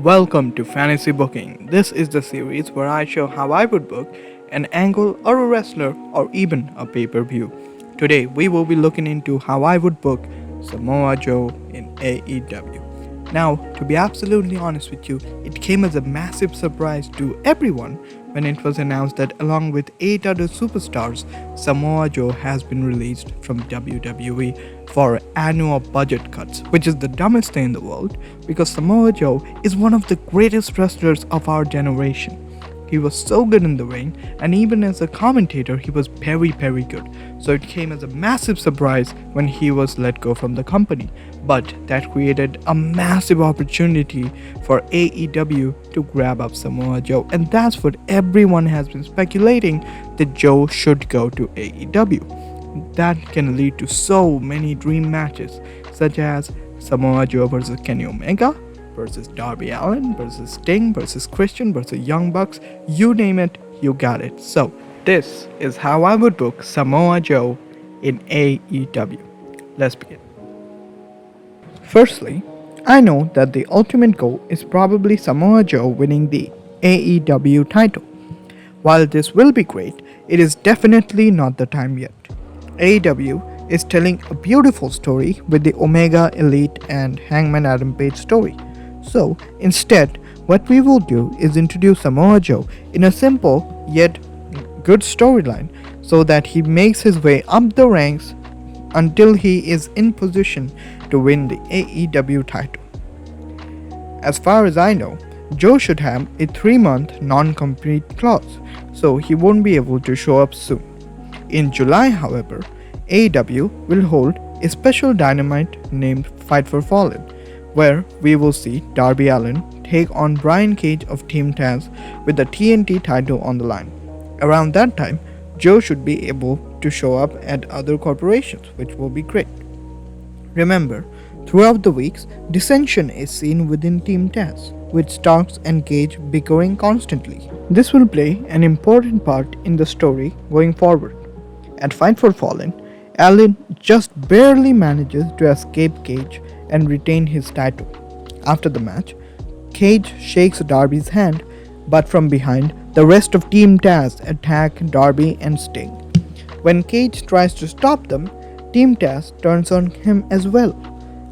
Welcome to Fantasy Booking. This is the series where I show how I would book an angle or a wrestler or even a pay per view. Today we will be looking into how I would book Samoa Joe in AEW. Now, to be absolutely honest with you, it came as a massive surprise to everyone when it was announced that along with 8 other superstars, Samoa Joe has been released from WWE for annual budget cuts, which is the dumbest thing in the world because Samoa Joe is one of the greatest wrestlers of our generation. He was so good in the ring, and even as a commentator, he was very, very good. So it came as a massive surprise when he was let go from the company. But that created a massive opportunity for AEW to grab up Samoa Joe, and that's what everyone has been speculating that Joe should go to AEW. That can lead to so many dream matches, such as Samoa Joe versus Kenny Omega, versus Darby Allin, versus Sting, versus Christian, versus Young Bucks, you name it, you got it. So, this is how I would book Samoa Joe in AEW. Let's begin. Firstly, I know that the ultimate goal is probably Samoa Joe winning the AEW title. While this will be great, it is definitely not the time yet. AEW is telling a beautiful story with the Omega Elite and Hangman Adam Page story. So, instead, what we will do is introduce Samoa Joe in a simple yet good storyline so that he makes his way up the ranks until he is in position to win the AEW title. As far as I know, Joe should have a 3-month non-compete clause, so he won't be able to show up soon. In July, however, AEW will hold a special dynamite named Fight for Fallen, where we will see Darby Allin take on Brian Cage of Team Taz with the TNT title on the line. Around that time, Joe should be able to show up at other corporations, which will be great. Remember, throughout the weeks, dissension is seen within Team Taz, with Starks and Cage bickering constantly. This will play an important part in the story going forward. At Fight for Fallen, Allin just barely manages to escape Cage and retain his title. After the match, Cage shakes Darby's hand, but from behind, the rest of Team Taz attack Darby and Sting. When Cage tries to stop them, Team Taz turns on him as well.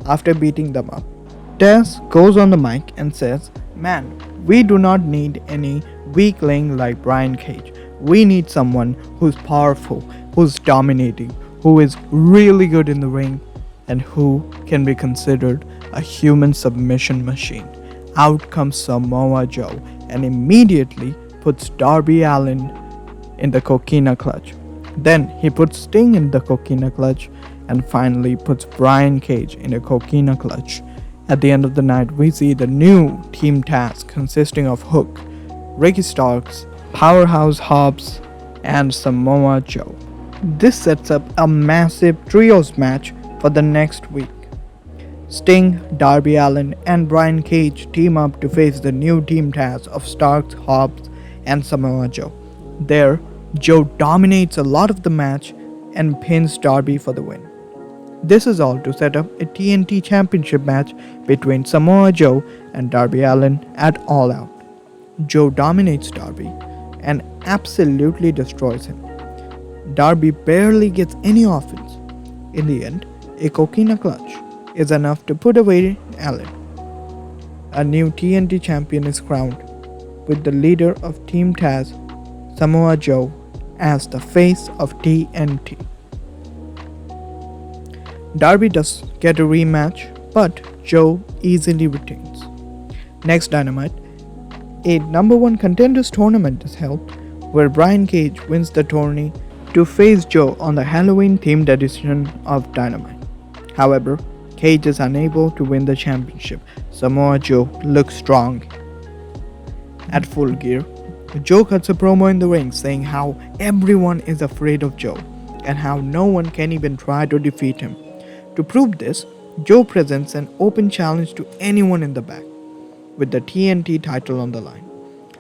After beating them up, Taz goes on the mic and says, "Man, we do not need any weakling like Brian Cage. We need someone who's powerful, who's dominating, who is really good in the ring, and who can be considered a human submission machine." Out comes Samoa Joe and immediately puts Darby Allin in the coquina clutch. Then he puts Sting in the coquina clutch and finally puts Brian Cage in a coquina clutch. At the end of the night, we see the new Team Taz consisting of Hook, Ricky Starks, Powerhouse Hobbs, and Samoa Joe. This sets up a massive trios match for the next week. Sting, Darby Allin, and Brian Cage team up to face the new Team Taz of Starks, Hobbs, and Samoa Joe. There, Joe dominates a lot of the match and pins Darby for the win. This is all to set up a TNT Championship match between Samoa Joe and Darby Allin at All Out. Joe dominates Darby and absolutely destroys him. Darby barely gets any offense. In the end, a coquina clutch is enough to put away Allin. A new TNT champion is crowned, with the leader of Team Taz, Samoa Joe, as the face of TNT. Darby does get a rematch, but Joe easily retains. Next Dynamite, a number 1 contenders tournament is held, where Brian Cage wins the tourney to face Joe on the Halloween themed edition of Dynamite. However, Cage is unable to win the championship. Samoa Joe looks strong. At Full Gear, Joe cuts a promo in the ring saying how everyone is afraid of Joe and how no one can even try to defeat him. To prove this, Joe presents an open challenge to anyone in the back, with the TNT title on the line.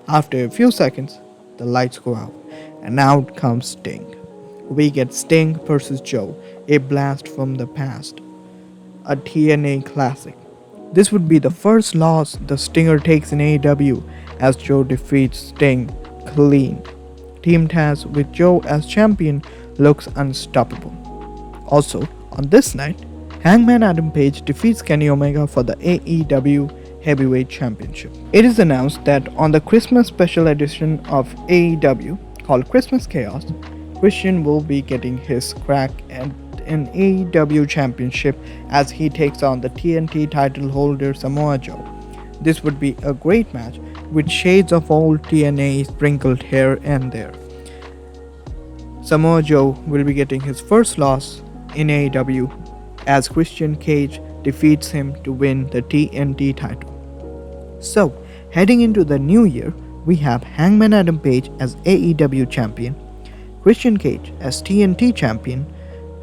After a few seconds, the lights go out, and out comes Sting. We get Sting versus Joe, a blast from the past, a TNA classic. This would be the first loss the Stinger takes in AEW as Joe defeats Sting clean. Team Taz with Joe as champion looks unstoppable. Also, on this night, Hangman Adam Page defeats Kenny Omega for the AEW Heavyweight Championship. It is announced that on the Christmas special edition of AEW called Christmas Chaos, Christian will be getting his crack at an AEW championship as he takes on the TNT title holder Samoa Joe. This would be a great match with shades of old TNA sprinkled here and there. Samoa Joe will be getting his first loss in AEW as Christian Cage defeats him to win the TNT title. So, heading into the new year, we have Hangman Adam Page as AEW champion, Christian Cage as TNT champion.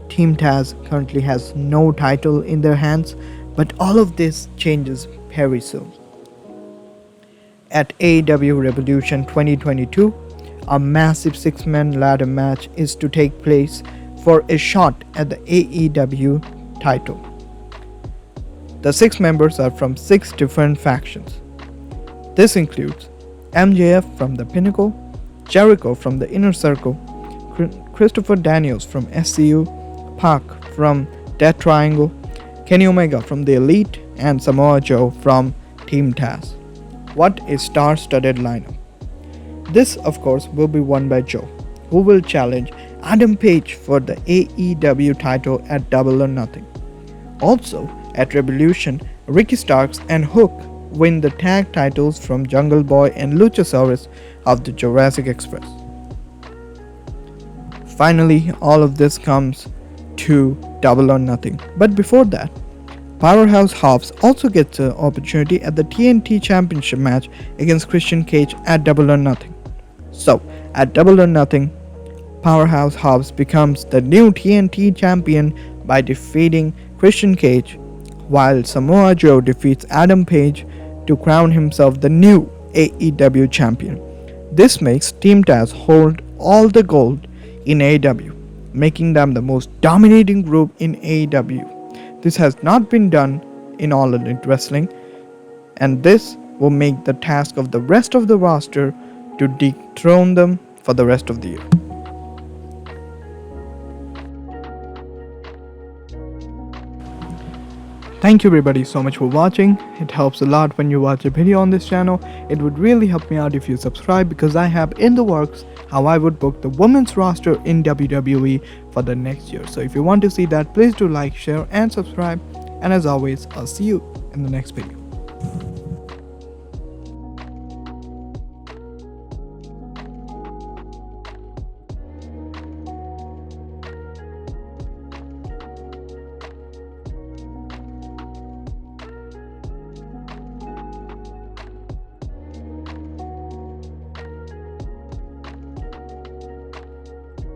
Team Taz currently has no title in their hands, but all of this changes very soon. At AEW Revolution 2022, a massive 6-man ladder match is to take place for a shot at the AEW title. The 6 members are from 6 different factions. This includes MJF from the Pinnacle, Jericho from the Inner Circle, Christopher Daniels from SCU, Pac from Death Triangle, Kenny Omega from the Elite, and Samoa Joe from Team Taz. What a star-studded lineup. This, of course, will be won by Joe, who will challenge Adam Page for the AEW title at Double or Nothing. Also, at Revolution, Ricky Starks and Hook win the tag titles from Jungle Boy and Luchasaurus of the Jurassic Express. Finally, all of this comes to Double or Nothing. But before that, Powerhouse Hobbs also gets an opportunity at the TNT Championship match against Christian Cage at Double or Nothing. So, at Double or Nothing, Powerhouse Hobbs becomes the new TNT champion by defeating Christian Cage, while Samoa Joe defeats Adam Page to crown himself the new AEW champion. This makes Team Taz hold all the gold in AEW, making them the most dominating group in AEW. This has not been done in All Elite Wrestling, and this will make the task of the rest of the roster to dethrone them for the rest of the year. Thank you everybody so much for watching. It helps a lot when you watch a video on this channel. It would really help me out if you subscribe, because I have in the works how I would book the women's roster in WWE for the next year. So if you want to see that, please do like, share and subscribe. And as always, I'll see you in the next video.